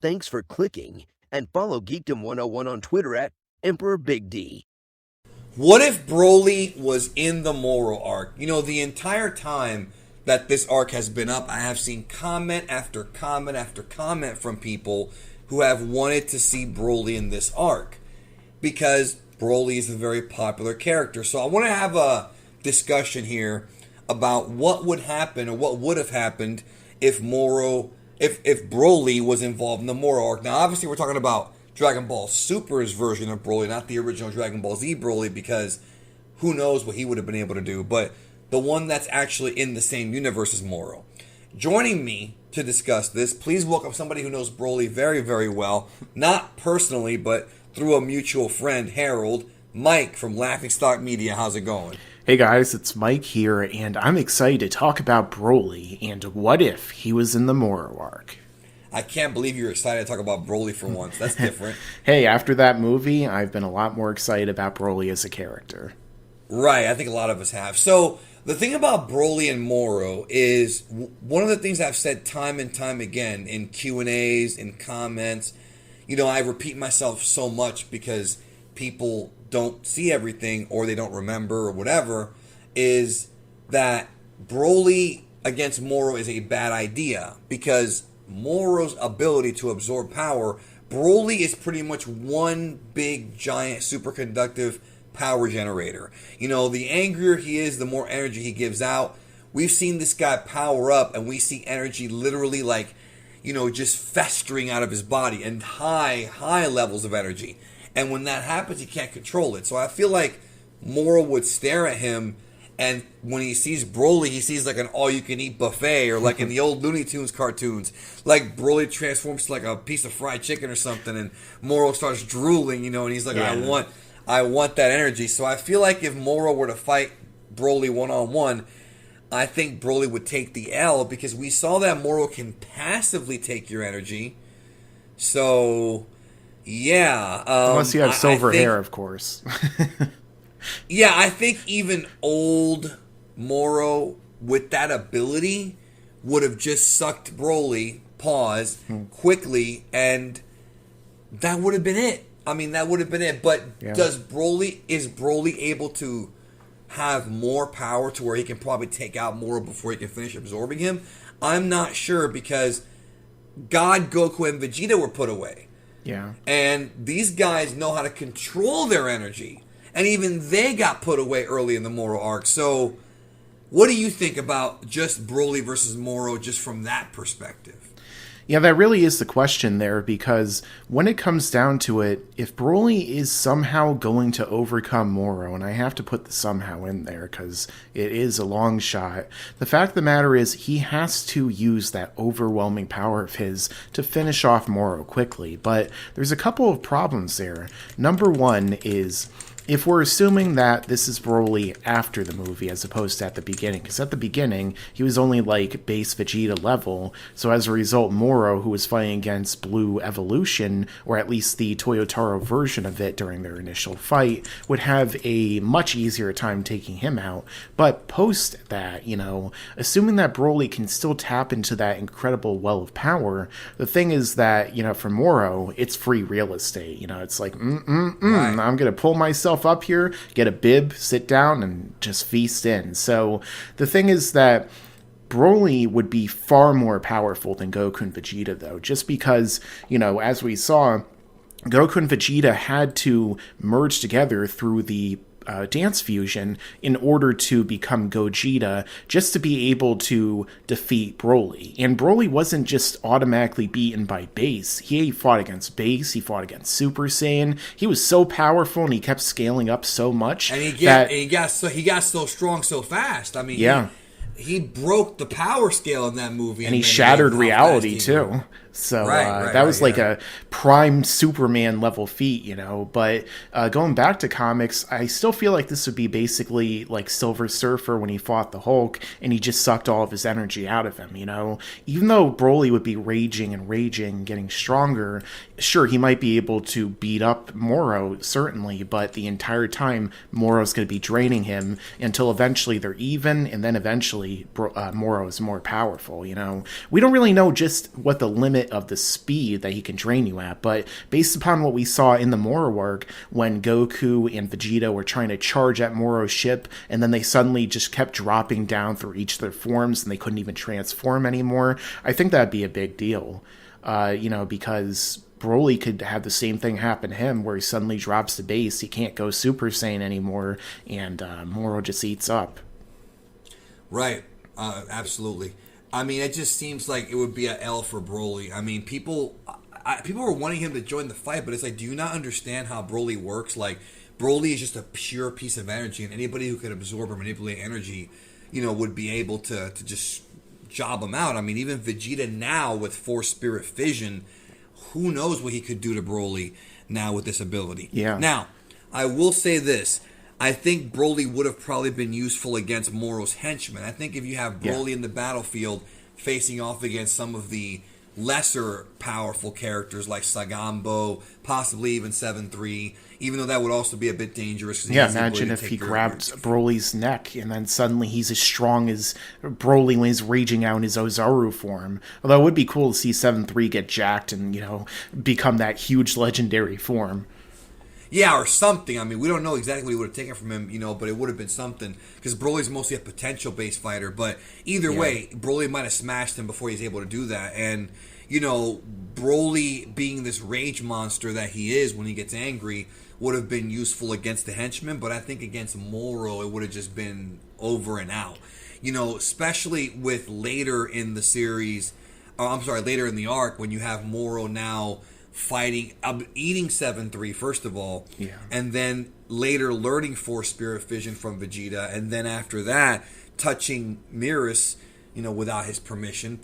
Thanks for clicking, and follow Geekdom 101 on Twitter at Emperor Big D. What if Broly was in the Moro Arc? You know, the entire time that this arc has been up, I have seen comment after comment after comment from people who have wanted to see Broly in this arc because Broly is a very popular character. So I want to have a discussion here about what would happen or what would have happened if Broly was involved in the Moro Arc. Now, obviously, we're talking about Dragon Ball Super's version of Broly, not the original Dragon Ball Z Broly, because who knows what he would have been able to do, but the one that's actually in the same universe as Moro. Joining me to discuss this, please welcome somebody who knows Broly very, very well, not personally, but through a mutual friend, Harold, Mike from Laughingstock Media. How's it going? Hey guys, it's Mike here, and I'm excited to talk about Broly and what if he was in the Moro Arc. I can't believe you're excited to talk about Broly for once. That's different. Hey, after that movie, I've been a lot more excited about Broly as a character. Right, I think a lot of us have. So, the thing about Broly and Moro is one of the things I've said time and time again in Q&As, in comments. You know, I repeat myself so much because people don't see everything or they don't remember or whatever, is that Broly against Moro is a bad idea because Moro's ability to absorb power, Broly is pretty much one big, giant, superconductive power generator. You know, the angrier he is, the more energy he gives out. We've seen this guy power up, and we see energy literally like, you know, just festering out of his body and high levels of energy. And when that happens, he can't control it. So I feel like Moro would stare at him, and when he sees Broly, he sees like an all-you-can-eat buffet, or like in the old Looney Tunes cartoons, like Broly transforms to like a piece of fried chicken or something, and Moro starts drooling, you know, and he's like, Yeah. I want that energy. So I feel like if Moro were to fight Broly one-on-one, I think Broly would take the L because we saw that Moro can passively take your energy. So, yeah. Unless you have silver hair, of course. Yeah, I think even old Moro with that ability would have just sucked Broly, quickly, and that would have been it. I mean, that would have been it. But Yeah. is Broly able to have more power to where he can probably take out Moro before he can finish absorbing him? I'm not sure because God, Goku, and Vegeta were put away. Yeah. And these guys know how to control their energy. And even they got put away early in the Moro arc. So, what do you think about just Broly versus Moro just from that perspective? Yeah, that really is the question there, because when it comes down to it, if Broly is somehow going to overcome Moro, and I have to put the somehow in there because it is a long shot, the fact of the matter is he has to use that overwhelming power of his to finish off Moro quickly. But there's a couple of problems there. Number one is, if we're assuming that this is Broly after the movie as opposed to at the beginning, because at the beginning, he was only like base Vegeta level, so as a result, Moro, who was fighting against Blue Evolution, or at least the Toyotaro version of it during their initial fight, would have a much easier time taking him out. But post that, you know, assuming that Broly can still tap into that incredible well of power, the thing is that, you know, for Moro, it's free real estate. You know, it's like, Right. I'm going to pull myself up here, get a bib, sit down, and just feast in. So the thing is that Broly would be far more powerful than Goku and Vegeta, though, just because, you know, as we saw, Goku and Vegeta had to merge together through the dance fusion in order to become Gogeta, just to be able to defeat Broly. And Broly wasn't just automatically beaten by base. He fought against base, he fought against Super Saiyan. He was so powerful and he kept scaling up so much. And he got so strong so fast. I mean, yeah. He broke the power scale in that movie. And he shattered reality, too. So that was like a prime Superman level feat, you know. But going back to comics, I still feel like this would be basically like Silver Surfer when he fought the Hulk and he just sucked all of his energy out of him, you know. Even though Broly would be raging, getting stronger, sure, he might be able to beat up Moro, certainly, but the entire time Moro's going to be draining him until eventually they're even, and then eventually Moro is more powerful, you know. We don't really know just what the limit limit of the speed that he can drain you at. But based upon what we saw in the Moro arc, when Goku and Vegeta were trying to charge at Moro's ship, and then they suddenly just kept dropping down through each of their forms, and they couldn't even transform anymore, I think that'd be a big deal. Because Broly could have the same thing happen to him, where he suddenly drops the base, he can't go Super Saiyan anymore, and Moro just eats up. Right. Absolutely. I mean, it just seems like it would be a L for Broly. I mean, people were wanting him to join the fight, but it's like, do you not understand how Broly works? Like, Broly is just a pure piece of energy, and anybody who could absorb or manipulate energy, would be able to just job him out. I mean, even Vegeta now with Force Spirit Fission, who knows what he could do to Broly now with this ability. Yeah. Now, I will say this. I think Broly would have probably been useful against Moro's henchmen. I think if you have Broly in the battlefield facing off against some of the lesser powerful characters like Sagambo, possibly even 7-3, even though that would also be a bit dangerous. Yeah, imagine if he grabbed Broly's neck and then suddenly he's as strong as Broly when he's raging out in his Ozaru form. Although it would be cool to see 7-3 get jacked and, become that huge legendary form. Yeah, or something. I mean, we don't know exactly what he would have taken from him, but it would have been something. Because Broly's mostly a potential-based fighter. But either way, Broly might have smashed him before he's able to do that. And, Broly being this rage monster that he is when he gets angry would have been useful against the henchmen. But I think against Moro, it would have just been over and out. Especially with later in the series, later in the arc, when you have Moro now fighting, eating 7-3 first of all, and then later learning Force Spirit Fission from Vegeta, and then after that touching Mirrors, without his permission,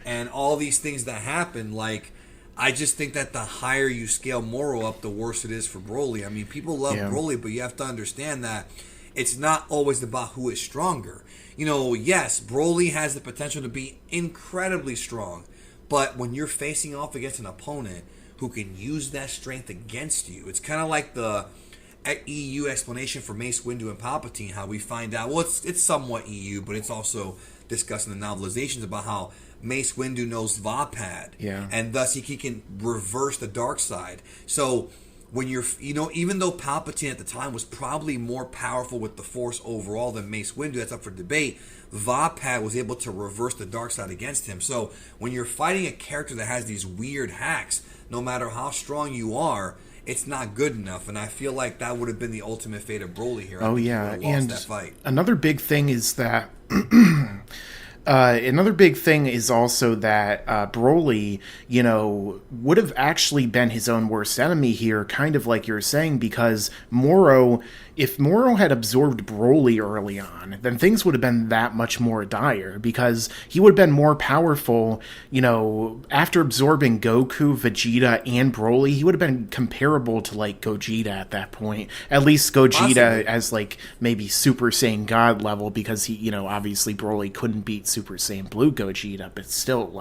and all these things that happen. Like, I just think that the higher you scale Moro up, the worse it is for Broly. I mean, people love Broly, but you have to understand that it's not always about who is stronger. Yes, Broly has the potential to be incredibly strong, but when you're facing off against an opponent who can use that strength against you, it's kind of like the EU explanation for Mace Windu and Palpatine, how we find out, well, it's somewhat EU, but it's also discussed in the novelizations about how Mace Windu knows Vapad, and thus he can reverse the dark side. So when you're, even though Palpatine at the time was probably more powerful with the Force overall than Mace Windu, that's up for debate, Vapad was able to reverse the dark side against him. So when you're fighting a character that has these weird hacks, no matter how strong you are, it's not good enough. And I feel like that would have been the ultimate fate of Broly here. And that fight. Another big thing is that another big thing is also that Broly, would have actually been his own worst enemy here, kind of like you're saying, because if Moro had absorbed Broly early on, then things would have been that much more dire, because he would have been more powerful, after absorbing Goku, Vegeta, and Broly, he would have been comparable to, Gogeta at that point. At least Gogeta as, maybe Super Saiyan God level, because he, obviously Broly couldn't beat Super Saiyan Blue Gogeta, but still,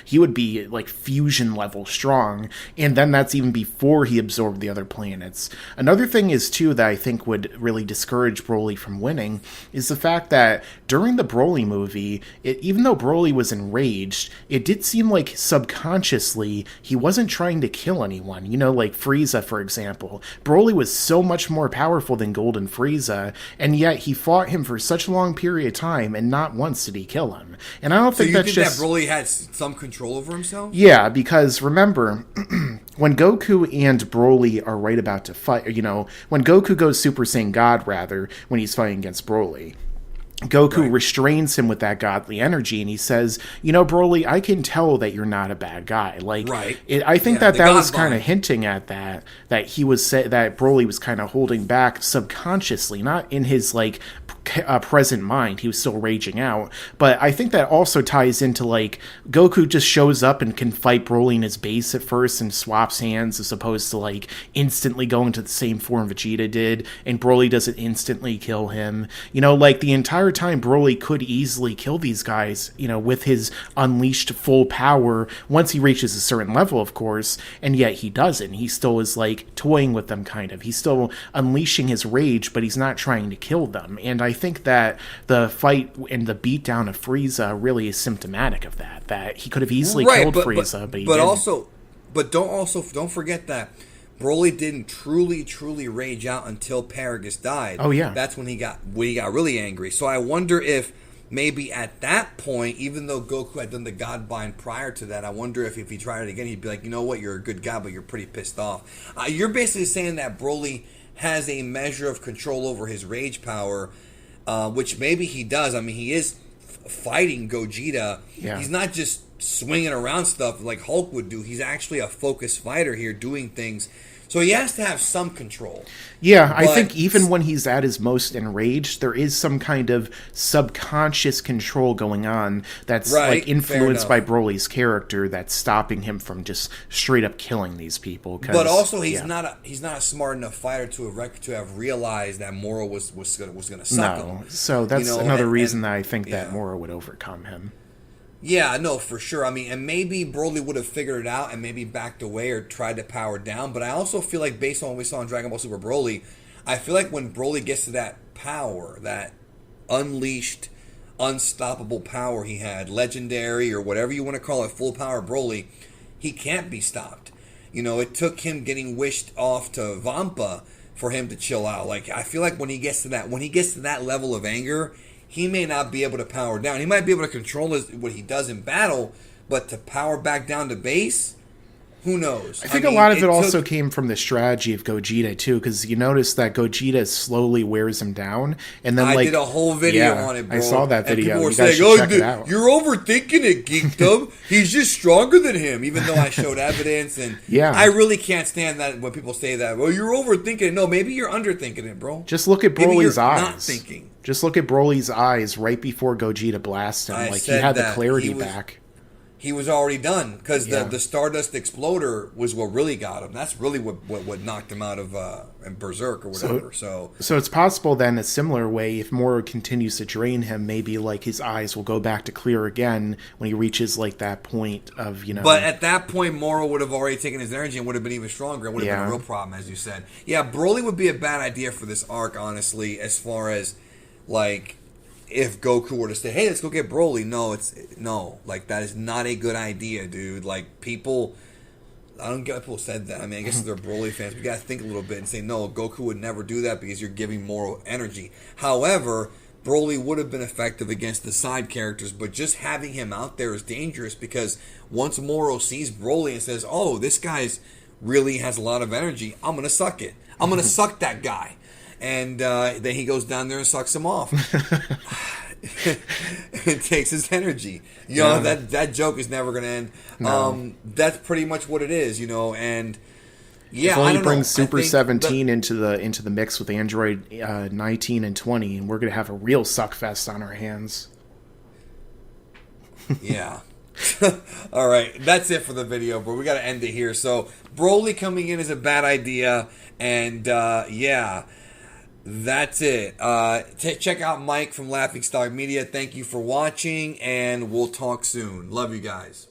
he would be, fusion level strong, and then that's even before he absorbed the other planets. Another thing is, too, that I think would really discourage Broly from winning is the fact that during the Broly movie, even though Broly was enraged, it did seem like subconsciously he wasn't trying to kill anyone. Like Frieza, for example. Broly was so much more powerful than Golden Frieza, and yet he fought him for such a long period of time, and not once did he kill him. And I don't think that's just... that Broly had some control over himself? Yeah, because remember, when Goku and Broly are right about to fight, when Goku goes Super Saiyan God, rather, when he's fighting against Broly, Goku restrains him with that godly energy, and he says, Broly, I can tell that you're not a bad guy. I think that was kind of hinting at that he was that Broly was kind of holding back subconsciously, not in his present mind. He was still raging out, but I think that also ties into Goku just shows up and can fight Broly in his base at first and swaps hands, as opposed to instantly going to the same form Vegeta did, and Broly doesn't instantly kill him. The entire entire time Broly could easily kill these guys, you know, with his unleashed full power once he reaches a certain level, of course, and yet he doesn't. He still is like toying with them, kind of. He's still unleashing his rage, but he's not trying to kill them. And I think that the fight and the beatdown of Frieza really is symptomatic of that. That he could have easily killed Frieza, but he didn't. But don't forget that Broly didn't truly rage out until Paragus died. Oh yeah, that's when he got really angry. So I wonder if maybe at that point, even though Goku had done the God Bind prior to that, I wonder if he tried it again, he'd be like, you know what, you're a good guy, but you're pretty pissed off. You're basically saying that Broly has a measure of control over his rage power, which maybe he does. I mean, he is fighting Gogeta. Yeah. He's not just swinging around stuff like Hulk would do. He's actually a focused fighter here, doing things. So he has to have some control. Yeah, I think even when he's at his most enraged, there is some kind of subconscious control going on that's like influenced by Broly's character that's stopping him from just straight up killing these people. But also, he's not a smart enough fighter to have realized that Moro was going to suck him. So that's another reason that I think that Moro would overcome him. Yeah, no, for sure. I mean, and maybe Broly would have figured it out and maybe backed away or tried to power down. But I also feel like, based on what we saw in Dragon Ball Super Broly, I feel like when Broly gets to that power, that unleashed, unstoppable power he had, legendary or whatever you want to call it, full power Broly, he can't be stopped. You know, it took him getting wished off to Vampa for him to chill out. Like, I feel like when he gets to that level of anger, he may not be able to power down. He might be able to control what he does in battle, but to power back down to base, who knows? I think a lot of it also came from the strategy of Gogeta, too, because you notice that Gogeta slowly wears him down. And then, I did a whole video on it, bro. I saw that video. And people were saying, check it out. You're overthinking it, Geekdom. He's just stronger than him, even though I showed evidence. And I really can't stand that when people say that. Well, you're overthinking it. No, maybe you're underthinking it, bro. Just look at Broly's eyes. Not thinking. Just look at Broly's eyes right before Gogeta blasted him. Like, he had the clarity back. He was already done, because the Stardust Exploder was what really got him. That's really what knocked him out of Berserk or whatever. So it's possible then, a similar way, if Moro continues to drain him, maybe like his eyes will go back to clear again when he reaches like that point of, you know. But at that point, Moro would have already taken his energy and would have been even stronger. It would have been a real problem, as you said. Yeah, Broly would be a bad idea for this arc, honestly, as far as like, if Goku were to say, hey, let's go get Broly. No, like, that is not a good idea, dude. Like, people, I don't get why people said that. I mean, I guess they're Broly fans. We got to think a little bit and say, no, Goku would never do that because you're giving Moro energy. However, Broly would have been effective against the side characters, but just having him out there is dangerous, because once Moro sees Broly and says, oh, this guy's really has a lot of energy, I'm going to suck it. I'm going to suck that guy. And then he goes down there and sucks him off. It takes his energy. You know, that joke is never going to end. No. That's pretty much what it is, you know. And if only brings Super 17 into the mix with Android 19 and 20, and we're going to have a real suck fest on our hands. Yeah. All right, that's it for the video, but we got to end it here. So Broly coming in is a bad idea, and that's it. Check out Mike from Laughing Stock Media. Thank you for watching, and we'll talk soon. Love you guys.